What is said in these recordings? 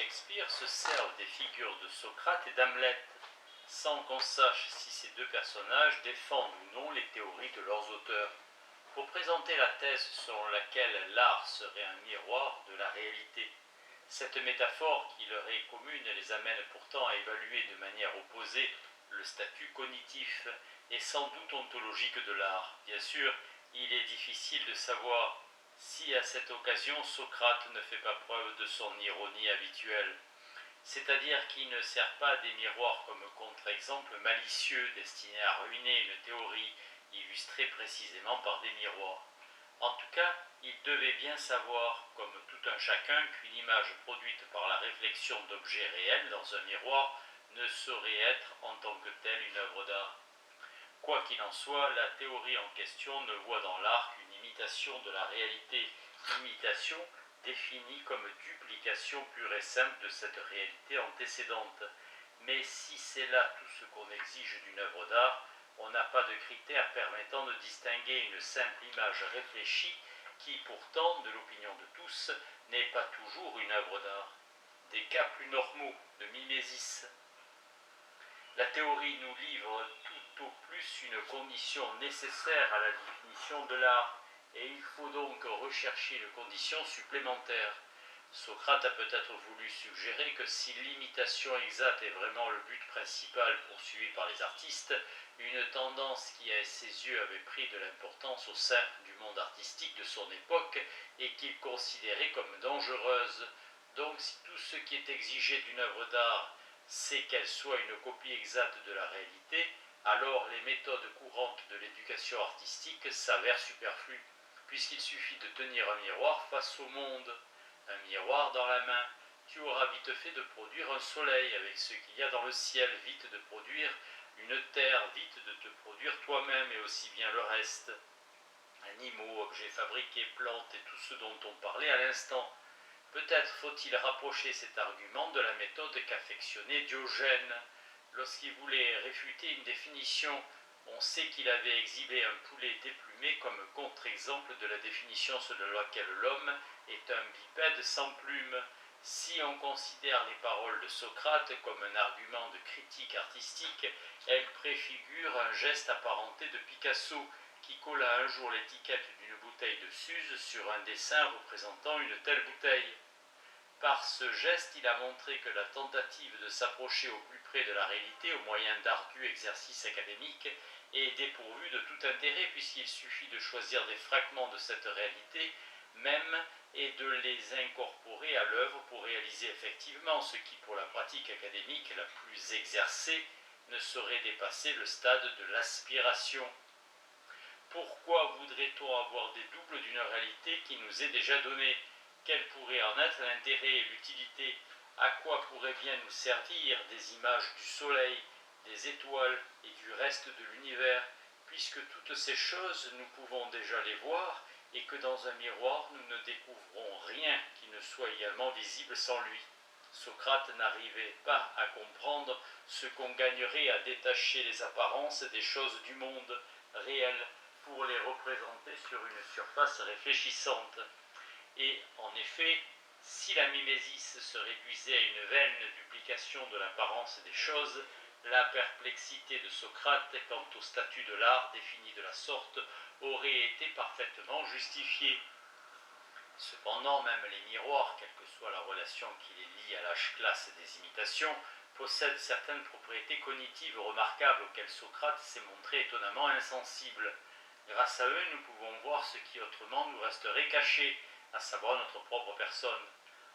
Shakespeare se servent des figures de Socrate et d'Hamlet, sans qu'on sache si ces deux personnages défendent ou non les théories de leurs auteurs, pour présenter la thèse selon laquelle l'art serait un miroir de la réalité. Cette métaphore qui leur est commune les amène pourtant à évaluer de manière opposée le statut cognitif et sans doute ontologique de l'art. Bien sûr, il est difficile de savoir si à cette occasion Socrate ne fait pas preuve de son ironie habituelle, c'est-à-dire qu'il ne sert pas des miroirs comme contre-exemple malicieux destinés à ruiner une théorie illustrée précisément par des miroirs. En tout cas, il devait bien savoir, comme tout un chacun, qu'une image produite par la réflexion d'objets réels dans un miroir ne saurait être en tant que telle une œuvre d'art. Quoi qu'il en soit, la théorie en question ne voit dans l'art qu'une imitation de la réalité, imitation définie comme duplication pure et simple de cette réalité antécédente. Mais si c'est là tout ce qu'on exige d'une œuvre d'art, on n'a pas de critères permettant de distinguer une simple image réfléchie qui pourtant, de l'opinion de tous, n'est pas toujours une œuvre d'art. Des cas plus normaux de mimésis. La théorie nous livre tout au plus une condition nécessaire à la définition de l'art, et il faut donc rechercher une condition supplémentaire. Socrate a peut-être voulu suggérer que si l'imitation exacte est vraiment le but principal poursuivi par les artistes, une tendance qui à ses yeux avait pris de l'importance au sein du monde artistique de son époque et qu'il considérait comme dangereuse. Donc si tout ce qui est exigé d'une œuvre d'art c'est qu'elle soit une copie exacte de la réalité, alors les méthodes courantes de l'éducation artistique s'avèrent superflues, puisqu'il suffit de tenir un miroir face au monde, un miroir dans la main. Tu auras vite fait de produire un soleil avec ce qu'il y a dans le ciel, vite de produire une terre, vite de te produire toi-même et aussi bien le reste. Animaux, objets fabriqués, plantes et tout ce dont on parlait à l'instant. Peut-être faut-il rapprocher cet argument de la méthode qu'affectionnait Diogène. Lorsqu'il voulait réfuter une définition, on sait qu'il avait exhibé un poulet déplumé comme contre-exemple de la définition selon laquelle l'homme est un bipède sans plumes. Si on considère les paroles de Socrate comme un argument de critique artistique, elles préfigurent un geste apparenté de Picasso, qui colla un jour l'étiquette d'une bouteille de Suse sur un dessin représentant une telle bouteille. Par ce geste, il a montré que la tentative de s'approcher au plus près de la réalité au moyen d'ardus exercices académiques est dépourvue de tout intérêt, puisqu'il suffit de choisir des fragments de cette réalité même et de les incorporer à l'œuvre pour réaliser effectivement ce qui, pour la pratique académique la plus exercée, ne saurait dépasser le stade de l'aspiration. Pourquoi voudrait-on avoir des doubles d'une réalité qui nous est déjà donnée ? Quel pourrait en être l'intérêt et l'utilité? À quoi pourraient bien nous servir des images du soleil, des étoiles et du reste de l'univers, puisque toutes ces choses nous pouvons déjà les voir et que dans un miroir nous ne découvrons rien qui ne soit également visible sans lui. Socrate n'arrivait pas à comprendre ce qu'on gagnerait à détacher les apparences des choses du monde réel pour les représenter sur une surface réfléchissante. Et en effet, si la mimésis se réduisait à une vaine duplication de l'apparence des choses, la perplexité de Socrate quant au statut de l'art défini de la sorte aurait été parfaitement justifiée. Cependant, même les miroirs, quelle que soit la relation qui les lie à l'âge classe des imitations, possèdent certaines propriétés cognitives remarquables auxquelles Socrate s'est montré étonnamment insensible. Grâce à eux, nous pouvons voir ce qui autrement nous resterait caché, à savoir notre propre personne,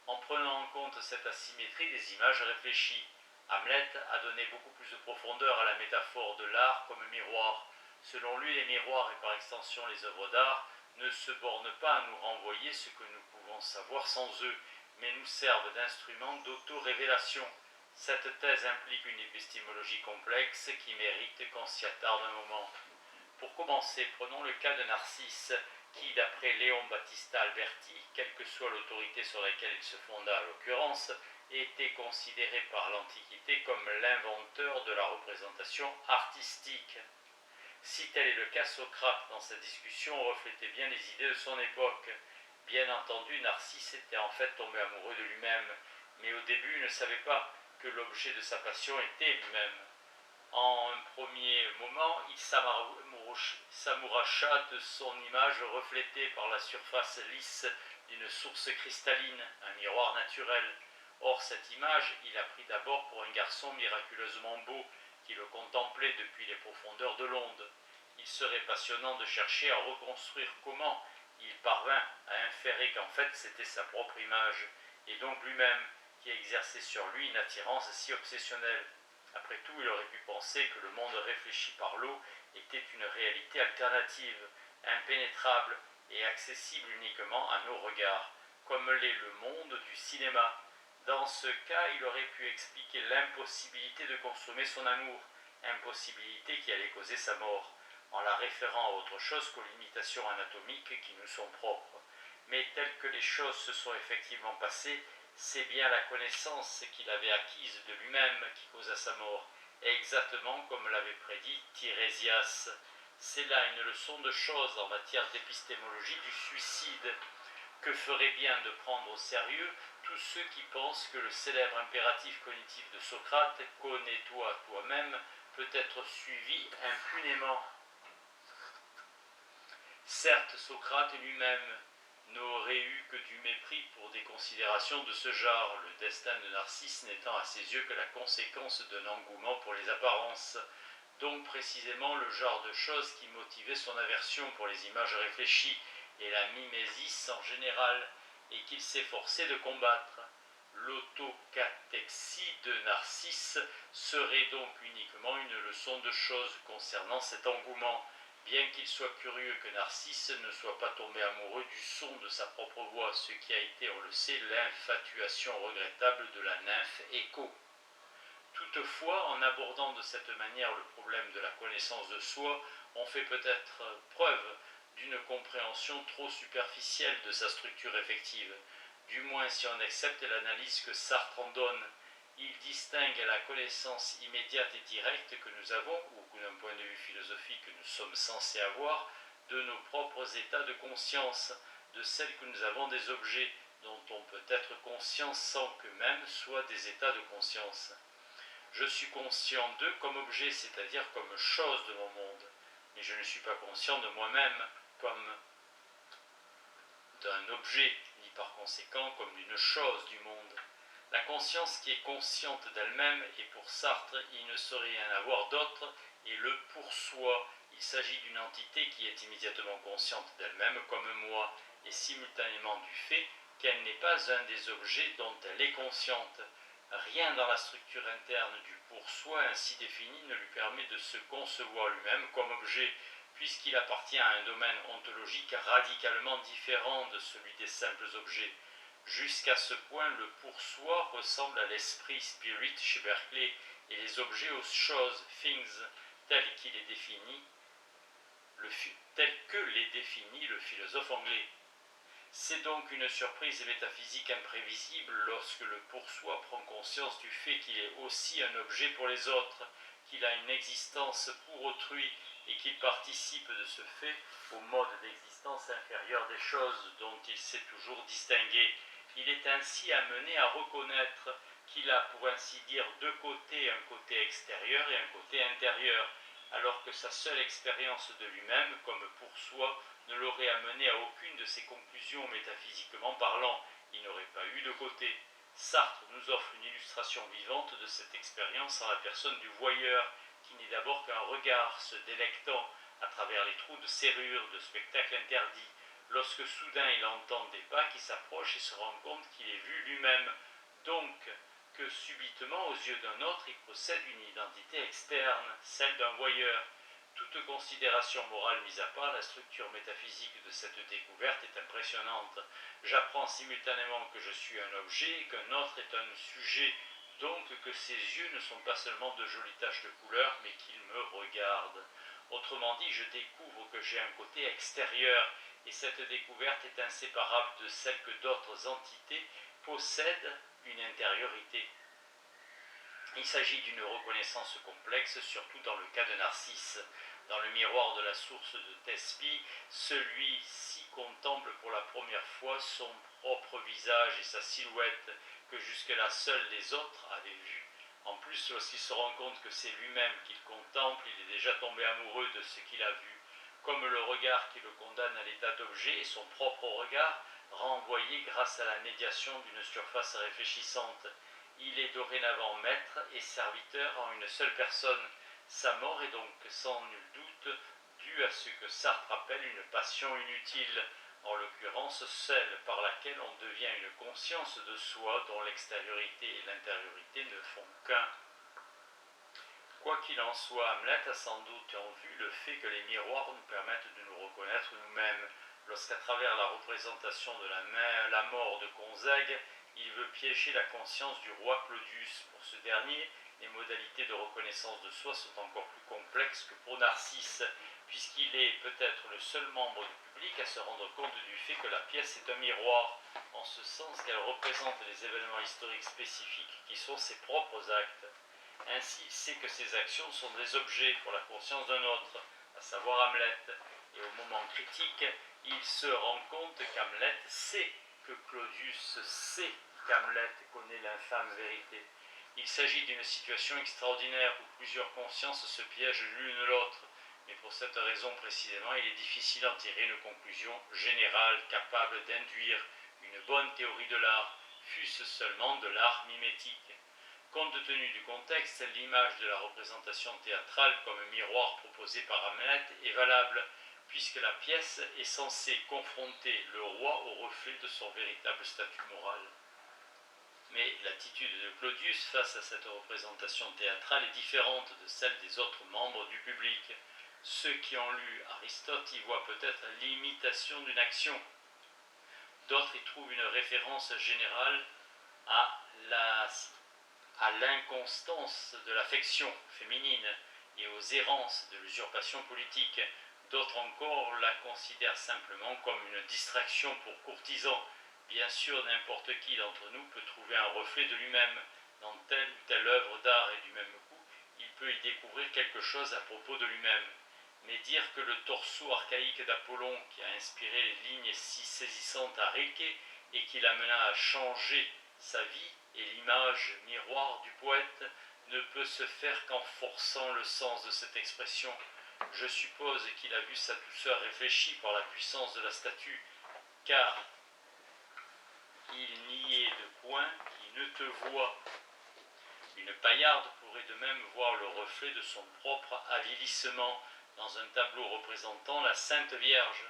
en prenant en compte cette asymétrie des images réfléchies. Hamlet a donné beaucoup plus de profondeur à la métaphore de l'art comme miroir. Selon lui, les miroirs et par extension les œuvres d'art ne se bornent pas à nous renvoyer ce que nous pouvons savoir sans eux, mais nous servent d'instruments d'auto-révélation. Cette thèse implique une épistémologie complexe qui mérite qu'on s'y attarde un moment. Pour commencer, prenons le cas de Narcisse, qui, d'après Léon Battista Alberti, quelle que soit l'autorité sur laquelle il se fonda à l'occurrence, était considéré par l'Antiquité comme l'inventeur de la représentation artistique. Si tel est le cas, Socrate, dans sa discussion, reflétait bien les idées de son époque. Bien entendu, Narcisse était en fait tombé amoureux de lui-même, mais au début il ne savait pas que l'objet de sa passion était lui-même. En un premier moment, il s'amouracha de son image reflétée par la surface lisse d'une source cristalline, un miroir naturel. Or, cette image, il la prit d'abord pour un garçon miraculeusement beau, qui le contemplait depuis les profondeurs de l'onde. Il serait passionnant de chercher à reconstruire comment il parvint à inférer qu'en fait c'était sa propre image, et donc lui-même, qui exerçait sur lui une attirance si obsessionnelle. Après tout, il aurait pu penser que le monde réfléchi par l'eau était une réalité alternative, impénétrable et accessible uniquement à nos regards, comme l'est le monde du cinéma. Dans ce cas, il aurait pu expliquer l'impossibilité de consommer son amour, impossibilité qui allait causer sa mort, en la référant à autre chose qu'aux limitations anatomiques qui nous sont propres. Mais telles que les choses se sont effectivement passées, c'est bien la connaissance qu'il avait acquise de lui-même qui causa sa mort, exactement comme l'avait prédit Tirésias. C'est là une leçon de choses en matière d'épistémologie du suicide, que ferait bien de prendre au sérieux tous ceux qui pensent que le célèbre impératif cognitif de Socrate, connais-toi toi-même, peut être suivi impunément. Certes, Socrate lui-même n'aurait eu que du mépris pour des considérations de ce genre, le destin de Narcisse n'étant à ses yeux que la conséquence d'un engouement pour les apparences, donc précisément le genre de choses qui motivait son aversion pour les images réfléchies et la mimésis en général, et qu'il s'efforçait de combattre. L'autocatexie de Narcisse serait donc uniquement une leçon de choses concernant cet engouement, bien qu'il soit curieux que Narcisse ne soit pas tombé amoureux du son de sa propre voix, ce qui a été, on le sait, l'infatuation regrettable de la nymphe Écho. Toutefois, en abordant de cette manière le problème de la connaissance de soi, on fait peut-être preuve d'une compréhension trop superficielle de sa structure effective, du moins si on accepte l'analyse que Sartre en donne. Il distingue la connaissance immédiate et directe que nous avons, ou d'un point de vue philosophique que nous sommes censés avoir, de nos propres états de conscience, de celle que nous avons des objets dont on peut être conscient sans qu'eux-mêmes soient des états de conscience. Je suis conscient d'eux comme objet, c'est-à-dire comme chose de mon monde, mais je ne suis pas conscient de moi-même comme d'un objet, ni par conséquent comme d'une chose du monde. La conscience qui est consciente d'elle-même, et pour Sartre, il ne saurait y en avoir d'autre, et le pour soi. Il s'agit d'une entité qui est immédiatement consciente d'elle-même comme moi, et simultanément du fait qu'elle n'est pas un des objets dont elle est consciente. Rien dans la structure interne du pour soi ainsi défini ne lui permet de se concevoir lui-même comme objet, puisqu'il appartient à un domaine ontologique radicalement différent de celui des simples objets. Jusqu'à ce point, le pour soi ressemble à l'esprit spirit chez Berkeley et les objets aux choses, things, tels que les définit le philosophe anglais. C'est donc une surprise métaphysique imprévisible lorsque le pour soi prend conscience du fait qu'il est aussi un objet pour les autres, qu'il a une existence pour autrui et qu'il participe de ce fait au mode d'existence inférieur des choses dont il s'est toujours distingué. Il est ainsi amené à reconnaître qu'il a pour ainsi dire deux côtés, un côté extérieur et un côté intérieur, alors que sa seule expérience de lui-même, comme pour soi, ne l'aurait amené à aucune de ses conclusions métaphysiquement parlant. Il n'aurait pas eu de côté. Sartre nous offre une illustration vivante de cette expérience en la personne du voyeur, qui n'est d'abord qu'un regard se délectant à travers les trous de serrure de spectacles interdits, lorsque soudain il entend des pas qui s'approchent et se rend compte qu'il est vu lui-même, donc que subitement aux yeux d'un autre il possède une identité externe, celle d'un voyeur. Toute considération morale mise à part, la structure métaphysique de cette découverte est impressionnante. J'apprends simultanément que je suis un objet et qu'un autre est un sujet, donc que ses yeux ne sont pas seulement de jolies taches de couleur, mais qu'ils me regardent. Autrement dit, je découvre que j'ai un côté extérieur, et cette découverte est inséparable de celle que d'autres entités possèdent une intériorité. Il s'agit d'une reconnaissance complexe, surtout dans le cas de Narcisse. Dans le miroir de la source de Thespie, celui-ci contemple pour la première fois son propre visage et sa silhouette, que jusque-là seuls les autres avaient vu. En plus, lorsqu'il se rend compte que c'est lui-même qu'il contemple, il est déjà tombé amoureux de ce qu'il a vu, comme le regard qui le condamne à l'état d'objet et son propre regard renvoyé grâce à la médiation d'une surface réfléchissante. Il est dorénavant maître et serviteur en une seule personne. Sa mort est donc sans nul doute due à ce que Sartre appelle une passion inutile, en l'occurrence celle par laquelle on devient une conscience de soi dont l'extériorité et l'intériorité ne font qu'un. Quoi qu'il en soit, Hamlet a sans doute en vue le fait que les miroirs nous permettent de nous reconnaître nous-mêmes, lorsqu'à travers la représentation de la mort de Gonzague, il veut piéger la conscience du roi Claudius. Pour ce dernier, les modalités de reconnaissance de soi sont encore plus complexes que pour Narcisse, puisqu'il est peut-être le seul membre du public à se rendre compte du fait que la pièce est un miroir, en ce sens qu'elle représente les événements historiques spécifiques qui sont ses propres actes. Ainsi, il sait que ses actions sont des objets pour la conscience d'un autre, à savoir Hamlet, et au moment critique, il se rend compte qu'Hamlet sait que Claudius sait qu'Hamlet connaît l'infâme vérité. Il s'agit d'une situation extraordinaire où plusieurs consciences se piègent l'une l'autre, mais pour cette raison précisément, il est difficile d'en tirer une conclusion générale capable d'induire une bonne théorie de l'art, fût-ce seulement de l'art mimétique. Compte tenu du contexte, l'image de la représentation théâtrale comme miroir proposé par Hamlet est valable, puisque la pièce est censée confronter le roi au reflet de son véritable statut moral. Mais l'attitude de Claudius face à cette représentation théâtrale est différente de celle des autres membres du public. Ceux qui ont lu Aristote y voient peut-être l'imitation d'une action. D'autres y trouvent une référence générale à l'inconstance de l'affection féminine et aux errances de l'usurpation politique. D'autres encore la considèrent simplement comme une distraction pour courtisans. Bien sûr, n'importe qui d'entre nous peut trouver un reflet de lui-même dans telle ou telle œuvre d'art et du même coup, il peut y découvrir quelque chose à propos de lui-même. Mais dire que le torseau archaïque d'Apollon, qui a inspiré les lignes si saisissantes à Rilke et qui l'amena à changer sa vie, et l'image miroir du poète, ne peut se faire qu'en forçant le sens de cette expression. Je suppose qu'il a vu sa douceur réfléchie par la puissance de la statue, car il n'y est de point qui ne te voit. Une paillarde pourrait de même voir le reflet de son propre avilissement dans un tableau représentant la Sainte Vierge.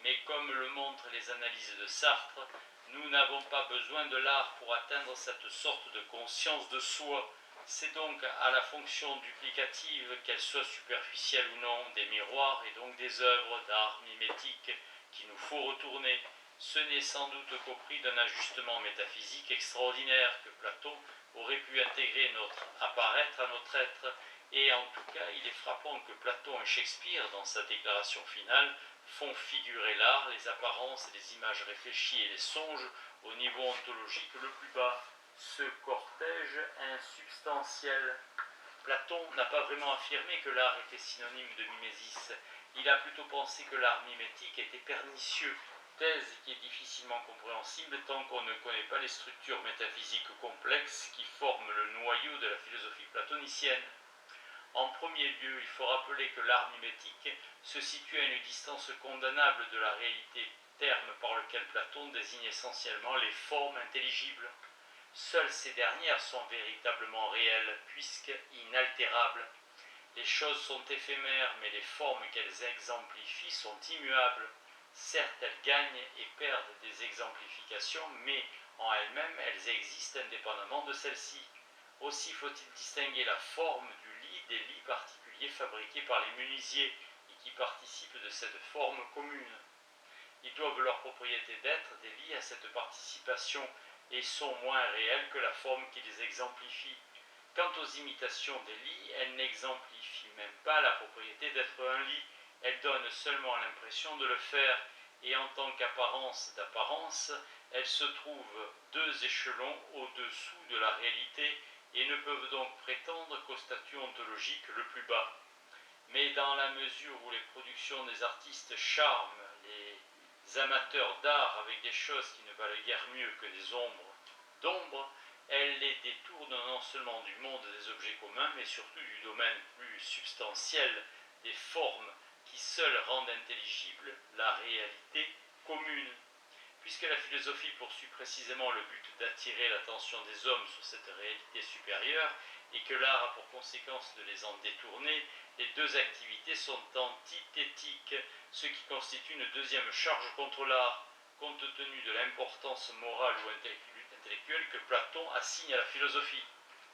Mais comme le montrent les analyses de Sartre, nous n'avons pas besoin de l'art pour atteindre cette sorte de conscience de soi. C'est donc à la fonction duplicative, qu'elle soit superficielle ou non, des miroirs et donc des œuvres d'art mimétique qu'il nous faut retourner. Ce n'est sans doute qu'au prix d'un ajustement métaphysique extraordinaire que Platon aurait pu intégrer notre apparaître à notre être, et en tout cas il est frappant que Platon et Shakespeare, dans sa déclaration finale, font figurer l'art, les apparences et les images réfléchies et les songes au niveau ontologique le plus bas, ce cortège insubstantiel. Platon n'a pas vraiment affirmé que l'art était synonyme de mimésis, il a plutôt pensé que l'art mimétique était pernicieux, thèse qui est difficilement compréhensible tant qu'on ne connaît pas les structures métaphysiques complexes qui forment le noyau de la philosophie platonicienne. En premier lieu, il faut rappeler que l'art mimétique se situe à une distance condamnable de la réalité, terme par lequel Platon désigne essentiellement les formes intelligibles. Seules ces dernières sont véritablement réelles, puisque inaltérables. Les choses sont éphémères, mais les formes qu'elles exemplifient sont immuables. Certes, elles gagnent et perdent des exemplifications, mais en elles-mêmes, elles existent indépendamment de celles-ci. Aussi faut-il distinguer la forme du lit des lits particuliers fabriqués par les menuisiers et qui participent de cette forme commune. Ils doivent leur propriété d'être des lits à cette participation et sont moins réels que la forme qui les exemplifie. Quant aux imitations des lits, elles n'exemplifient même pas la propriété d'être un lit, elles donnent seulement l'impression de le faire, et en tant qu'apparence d'apparence, elles se trouvent deux échelons au-dessous de la réalité et ne peuvent donc prétendre qu'au statut ontologique le plus bas. Mais dans la mesure où les productions des artistes charment les amateurs d'art avec des choses qui ne valent guère mieux que des ombres d'ombre, elle les détourne non seulement du monde des objets communs, mais surtout du domaine plus substantiel des formes qui seules rendent intelligible la réalité commune. Puisque la philosophie poursuit précisément le but d'attirer l'attention des hommes sur cette réalité supérieure, et que l'art a pour conséquence de les en détourner, les deux activités sont antithétiques, ce qui constitue une deuxième charge contre l'art, compte tenu de l'importance morale ou intellectuelle que Platon assigne à la philosophie.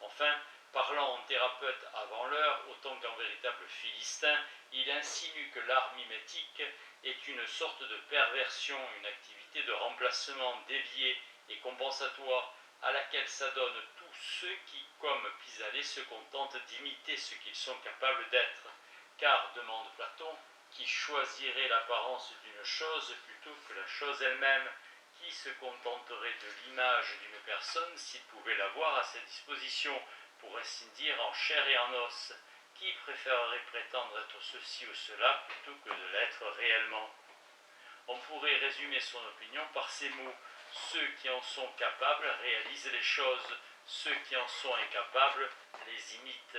Enfin, parlant en thérapeute avant l'heure, autant qu'en véritable philistin, il insinue que l'art mimétique est une sorte de perversion, une activité de remplacement déviée et compensatoire à laquelle s'adonnent tous ceux qui, comme pis-aller, se contentent d'imiter ce qu'ils sont capables d'être. Car, demande Platon, qui choisirait l'apparence d'une chose plutôt que la chose elle-même? Qui se contenterait de l'image d'une personne s'il pouvait l'avoir à sa disposition, pour ainsi dire en chair et en os? Qui préférerait prétendre être ceci ou cela plutôt que de l'être réellement? On pourrait résumer son opinion par ces mots: ceux qui en sont capables réalisent les choses, ceux qui en sont incapables les imitent.